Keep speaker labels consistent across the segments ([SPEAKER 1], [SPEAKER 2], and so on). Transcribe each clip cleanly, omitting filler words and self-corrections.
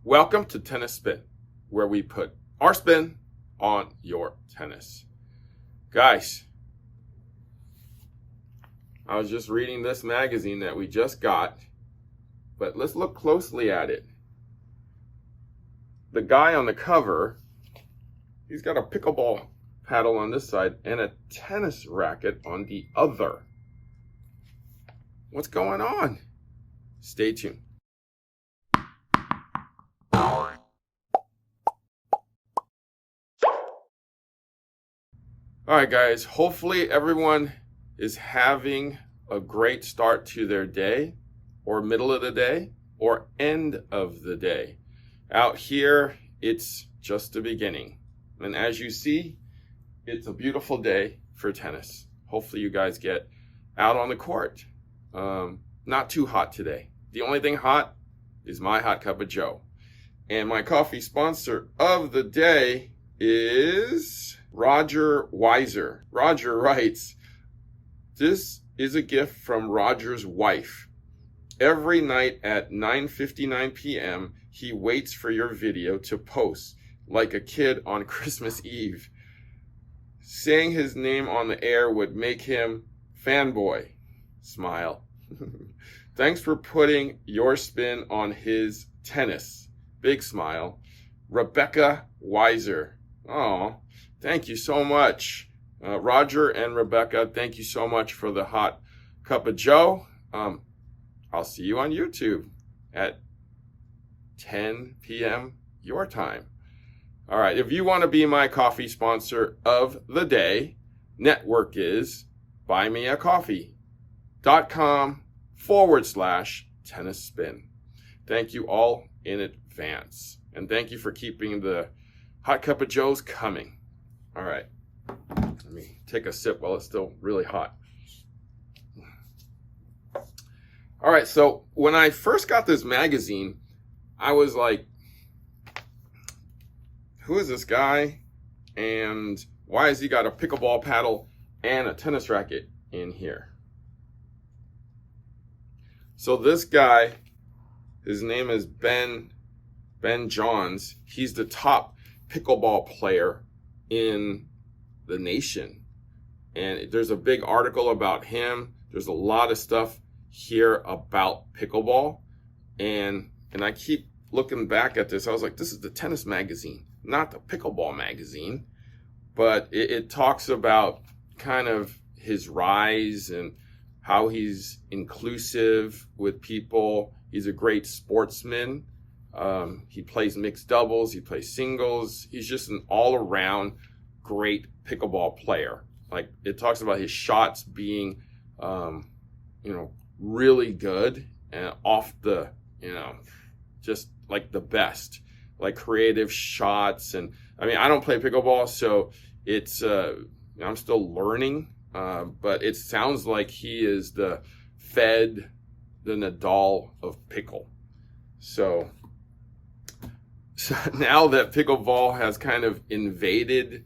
[SPEAKER 1] Welcome to Tennis Spin, where we put our spin on your tennis. Guys, I was just reading this magazine that we just got, but let's look closely at it. The guy on the cover, he's got a pickleball paddle on this side and a tennis racket on the other. What's going on? Stay tuned. All right, guys, hopefully everyone is having a great start to their day, or middle of the day, or end of the day. Out here, it's just the beginning. And as you see, it's a beautiful day for tennis. Hopefully you guys get out on the court. Not too hot today. The only thing hot is my hot cup of Joe. And my coffee sponsor of the day is Roger Weiser. Roger writes, "This is a gift from Roger's wife. Every night at 9:59 p.m., he waits for your video to post like a kid on Christmas Eve. Saying his name on the air would make him fanboy. Smile. Thanks for putting your spin on his tennis. Big smile. Rebecca Weiser." Oh, thank you so much. Roger and Rebecca, thank you so much for the hot cup of Joe. I'll see you on YouTube at 10 p.m. your time. All right, if you want to be my coffee sponsor of the day, network is buymeacoffee.com/tennis spin. Thank you all in advance. And thank you for keeping the hot cup of Joes coming. All right, let me take a sip while it's still really hot. All right, so when I first got this magazine, I was like, who is this guy? And why has he got a pickleball paddle and a tennis racket in here? So this guy, his name is Ben Johns. He's the top pickleball player in the nation. And there's a big article about him. There's a lot of stuff here about pickleball. And I keep looking back at this. I was like, this is the tennis magazine, not the pickleball magazine. But it talks about kind of his rise and how he's inclusive with people. He's a great sportsman. He plays mixed doubles. He plays singles. He's just an all-around great pickleball player. Like, it talks about his shots being, really good and off the, just like the best, like creative shots. And I mean, I don't play pickleball, so it's, I'm still learning, but it sounds like he is the Nadal of pickle. So now that pickleball has kind of invaded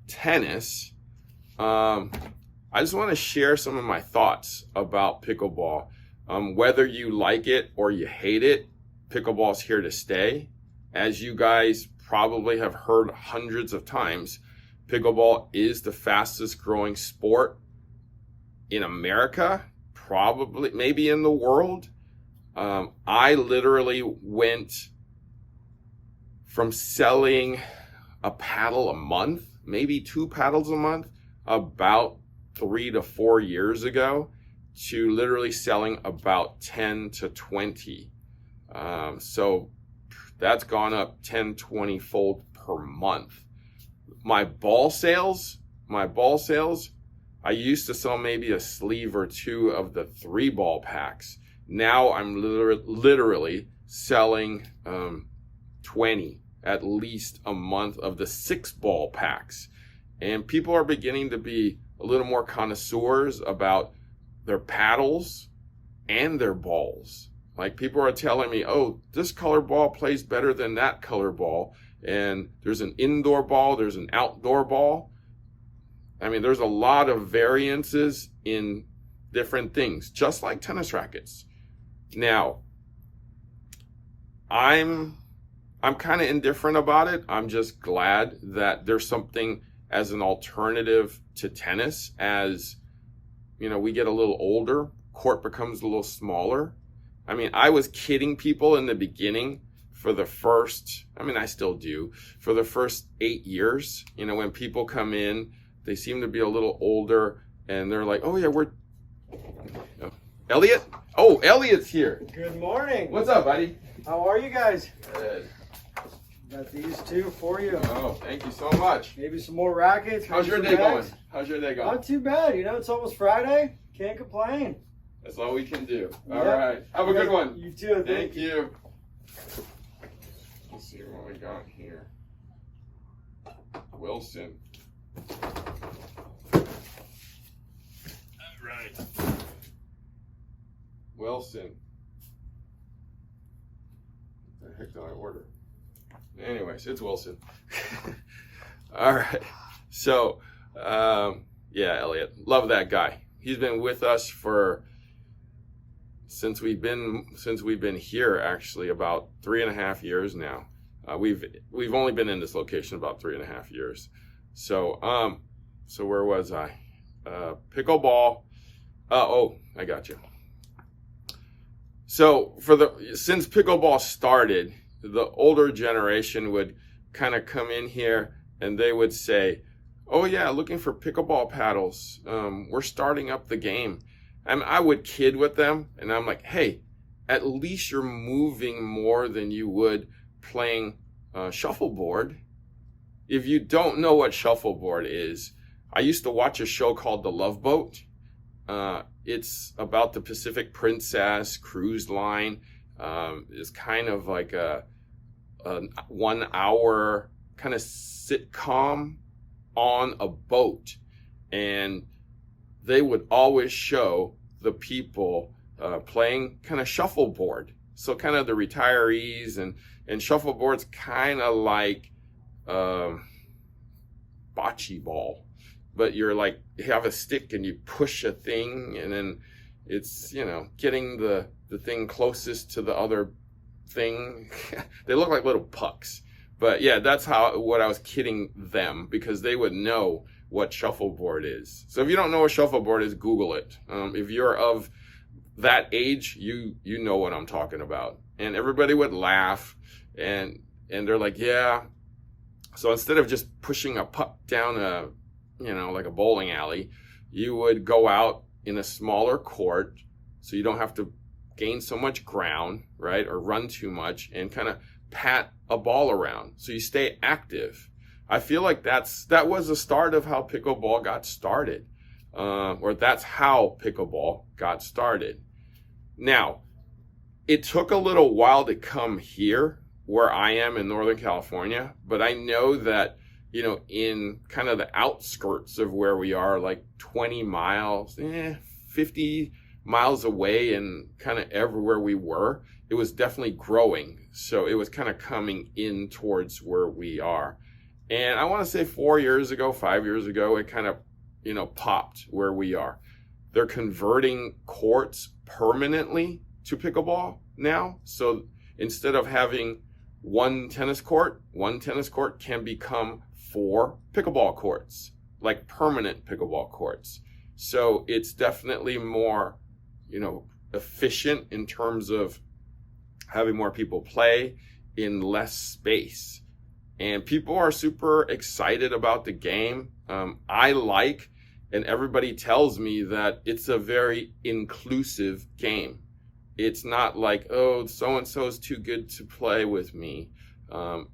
[SPEAKER 1] tennis, I just want to share some of my thoughts about pickleball. Whether you like it or you hate it, pickleball's here to stay. As you guys probably have heard hundreds of times, pickleball is the fastest growing sport in America, probably, maybe in the world. I literally went from selling a paddle a month, maybe 2 paddles a month, about 3 to 4 years ago, to literally selling about 10 to 20. So that's gone up 10, 20 fold per month. My ball sales, I used to sell maybe a sleeve or 2 of the 3 ball packs. Now I'm literally selling 20 at least a month of the 6 ball packs. And people are beginning to be a little more connoisseurs about their paddles and their balls. Like, people are telling me, oh, this color ball plays better than that color ball. And there's an indoor ball, there's an outdoor ball. I mean, there's a lot of variances in different things, just like tennis rackets. Now, I'm I'm kind of indifferent about it. I'm just glad that there's something as an alternative to tennis. As you know, we get a little older, court becomes a little smaller. I mean, I was kidding people in the beginning for the first, I mean, I still do, for the first 8 years. You know, when people come in, they seem to be a little older and they're like, oh yeah, we're, Elliot? Oh, Elliot's here.
[SPEAKER 2] Good morning.
[SPEAKER 1] What's up, buddy?
[SPEAKER 2] How are you guys?
[SPEAKER 1] Good.
[SPEAKER 2] Got these two for you.
[SPEAKER 1] Oh, thank you so much.
[SPEAKER 2] Maybe some more rackets.
[SPEAKER 1] How's your day going? How's your day going?
[SPEAKER 2] Not too bad. You know, it's almost Friday. Can't complain.
[SPEAKER 1] That's all we can do. All
[SPEAKER 2] Yep.
[SPEAKER 1] right. Have a good one.
[SPEAKER 2] You too.
[SPEAKER 1] Thank you. Let's see what we got here. Wilson. All right. Wilson. What the heck did I order? Anyways, it's Wilson. All right. So, yeah, Elliot. Love that guy. He's been with us since we've been here, actually, about 3.5 years now. We've only been in this location about 3.5 years. So so where was I? Pickleball. Oh, I got you. So since pickleball started, the older generation would kind of come in here and they would say, oh yeah, looking for pickleball paddles. We're starting up the game. And I would kid with them, and I'm like, hey, at least you're moving more than you would playing shuffleboard. If you don't know what shuffleboard is, I used to watch a show called The Love Boat. It's about the Pacific Princess cruise line. It's kind of like a 1 hour kind of sitcom on a boat, and they would always show the people playing kind of shuffleboard. So kind of the retirees, and shuffleboard's kind of like bocce ball, but you're like, you have a stick and you push a thing, and then it's, you know, getting the thing closest to the other thing. They look like little pucks. But yeah, that's what I was kidding them, because they would know what shuffleboard is. So if you don't know what shuffleboard is, Google it. If you're of that age, you know what I'm talking about. And everybody would laugh, and they're like, yeah. So instead of just pushing a puck down like a bowling alley, you would go out in a smaller court, so you don't have to gain so much ground, right, or run too much, and kind of pat a ball around so you stay active. I feel like that was the start of how pickleball got started, or that's how pickleball got started. Now, it took a little while to come here where I am in Northern California, but I know that, you know, in kind of the outskirts of where we are, like 20 miles, 50 miles away, and kind of everywhere we were, it was definitely growing. So it was kind of coming in towards where we are. And I want to say 4 years ago, 5 years ago, it kind of, you know, popped where we are. They're converting courts permanently to pickleball now. So instead of having one tennis court can become 4 pickleball courts, like permanent pickleball courts. So it's definitely more, you know, efficient in terms of having more people play in less space. And people are super excited about the game. I like, and everybody tells me that it's a very inclusive game. It's not like, oh, so-and-so is too good to play with me.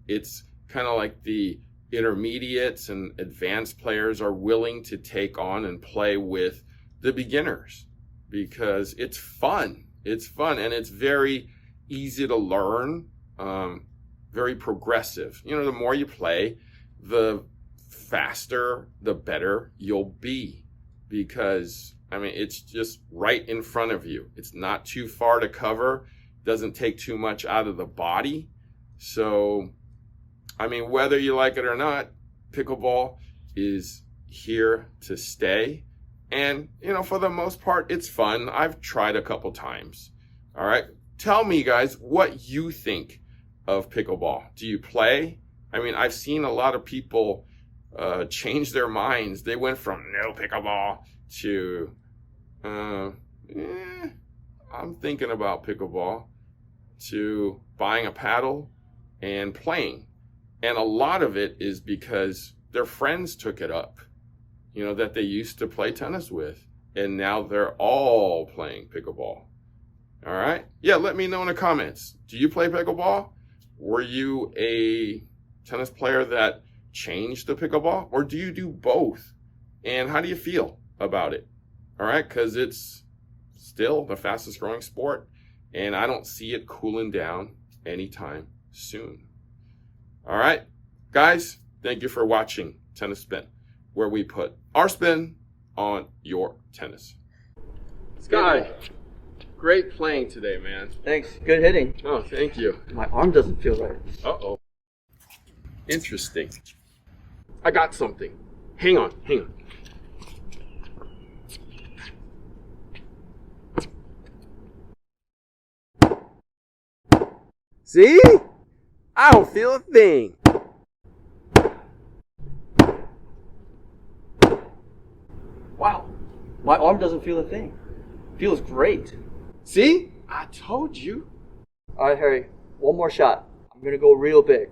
[SPEAKER 1] It's kind of like the intermediates and advanced players are willing to take on and play with the beginners, because it's fun. It's fun, and it's very easy to learn, very progressive. You know, the more you play, the faster, the better you'll be, because, I mean, it's just right in front of you. It's not too far to cover, doesn't take too much out of the body. So, I mean, whether you like it or not, pickleball is here to stay. And, you know, for the most part, it's fun. I've tried a couple times. All right. Tell me, guys, what you think of pickleball? Do you play? I mean, I've seen a lot of people change their minds. They went from no pickleball to, I'm thinking about pickleball, to buying a paddle and playing. And a lot of it is because their friends took it up, that they used to play tennis with. And now they're all playing pickleball. All right? Yeah, let me know in the comments. Do you play pickleball? Were you a tennis player that changed to pickleball? Or do you do both? And how do you feel about it? All right? Because it's still the fastest growing sport. And I don't see it cooling down anytime soon. All right? Guys, thank you for watching Tennis Spin, where we put our spin on your tennis. Sky, great playing today, man.
[SPEAKER 2] Thanks. Good hitting.
[SPEAKER 1] Oh, thank you.
[SPEAKER 2] My arm doesn't feel right.
[SPEAKER 1] Uh-oh. Interesting. I got something. Hang on. See? I don't feel a thing.
[SPEAKER 2] Wow. My arm doesn't feel a thing. Feels great.
[SPEAKER 1] See? I told you.
[SPEAKER 2] All right, Harry. One more shot. I'm going to go real big.